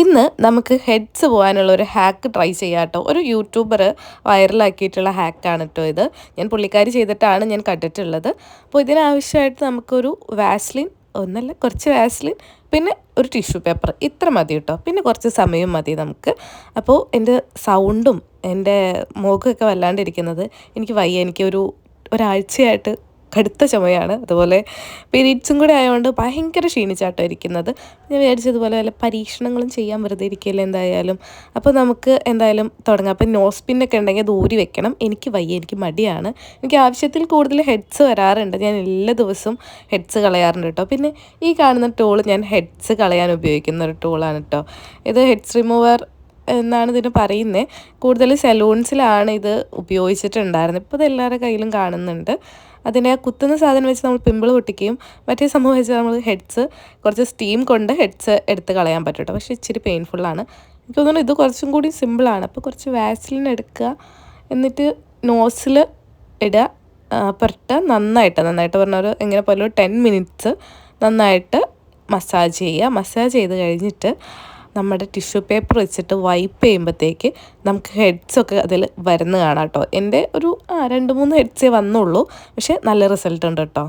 ഇന്ന് നമുക്ക് ഹെഡ്സ് പോകാനുള്ള ഒരു ഹാക്ക് ട്രൈ ചെയ്യാം കേട്ടോ. ഒരു യൂട്യൂബർ വൈറലാക്കിയിട്ടുള്ള ഹാക്കാണ് കേട്ടോ ഇത്. ഞാൻ പുള്ളിക്കാരി ചെയ്തിട്ടാണ് ഞാൻ കണ്ടിട്ടുള്ളത്. അപ്പോൾ ഇതിനാവശ്യമായിട്ട് നമുക്കൊരു വാസ്ലിൻ, ഒന്നല്ല കുറച്ച് വാസ്ലിൻ, പിന്നെ ഒരു ടിഷ്യൂ പേപ്പർ, ഇത്ര മതി കേട്ടോ. പിന്നെ കുറച്ച് സമയം മതി നമുക്ക്. അപ്പോൾ എൻ്റെ സൗണ്ടും എൻ്റെ മുഖമൊക്കെ വല്ലാണ്ടിരിക്കുന്നത് എനിക്ക് വയ്യ. ഒരാഴ്ചയായിട്ട് കടുത്ത ചുമയാണ്. അതുപോലെ പീരീഡ്സും കൂടെ ആയതുകൊണ്ട് ഭയങ്കര ക്ഷീണിച്ചാട്ടോ ഇരിക്കുന്നത്. ഞാൻ വിചാരിച്ചതുപോലെ വല്ല പരീക്ഷണങ്ങളും ചെയ്യാൻ വെറുതെ ഇരിക്കില്ല എന്തായാലും. അപ്പോൾ നമുക്ക് എന്തായാലും തുടങ്ങാം. അപ്പം നോസ് പിന്നൊക്കെ ഉണ്ടെങ്കിൽ അത് ഊരി വെക്കണം. എനിക്ക് വയ്യ, എനിക്ക് മടിയാണ്. എനിക്ക് ആവശ്യത്തിൽ കൂടുതൽ ഹെഡ്സ് വരാറുണ്ട്. ഞാൻ എല്ലാ ദിവസവും ഹെഡ്സ് കളയാറുണ്ട് കേട്ടോ. പിന്നെ ഈ കാണുന്ന ടൂൾ ഞാൻ ഹെഡ്സ് കളയാൻ ഉപയോഗിക്കുന്ന ഒരു ടൂളാണ് കേട്ടോ. ഇത് ഹെഡ്സ് റിമൂവർ എന്നാണ് ഇതിന് പറയുന്നത്. കൂടുതൽ സലൂൺസിലാണ് ഇത് ഉപയോഗിച്ചിട്ടുണ്ടായിരുന്നത്. ഇപ്പോൾ ഇത് എല്ലാവരുടെ കയ്യിലും കാണുന്നുണ്ട്. അതിനെ കുത്തുന്ന സാധനം വെച്ച് നമ്മൾ പിമ്പിൾ പൊട്ടിക്കുകയും മറ്റേ സംഭവം വെച്ച് നമ്മൾ ഹെഡ്സ് കുറച്ച് സ്റ്റീം കൊണ്ട് ഹെഡ്സ് എടുത്ത് കളയാൻ പറ്റും കേട്ടോ. പക്ഷേ ഇച്ചിരി പെയിൻഫുള്ളാണ്. എനിക്ക് തോന്നുന്നു ഇത് കുറച്ചും കൂടി സിമ്പിളാണ്. അപ്പോൾ കുറച്ച് വാസ്ലിൻ എടുക്കുക, എന്നിട്ട് നോസിൽ ഇടുക, പുരട്ടുക, നന്നായിട്ട് പറഞ്ഞാൽ എങ്ങനെ പോലെ ഒരു 10 മിനിറ്റ്സ് നന്നായിട്ട് മസാജ് ചെയ്യുക. മസാജ് ചെയ്ത് കഴിഞ്ഞിട്ട് നമ്മുടെ ടിഷ്യൂ പേപ്പർ വെച്ചിട്ട് വൈപ്പ് ചെയ്യുമ്പോഴത്തേക്ക് നമുക്ക് ഹെഡ്സൊക്കെ അതിൽ വരുന്ന കാണാം കേട്ടോ. എൻ്റെ ഒരു 2-3 ഹെഡ്സേ വന്നുള്ളൂ, പക്ഷേ നല്ല റിസൾട്ട് ഉണ്ട് കേട്ടോ.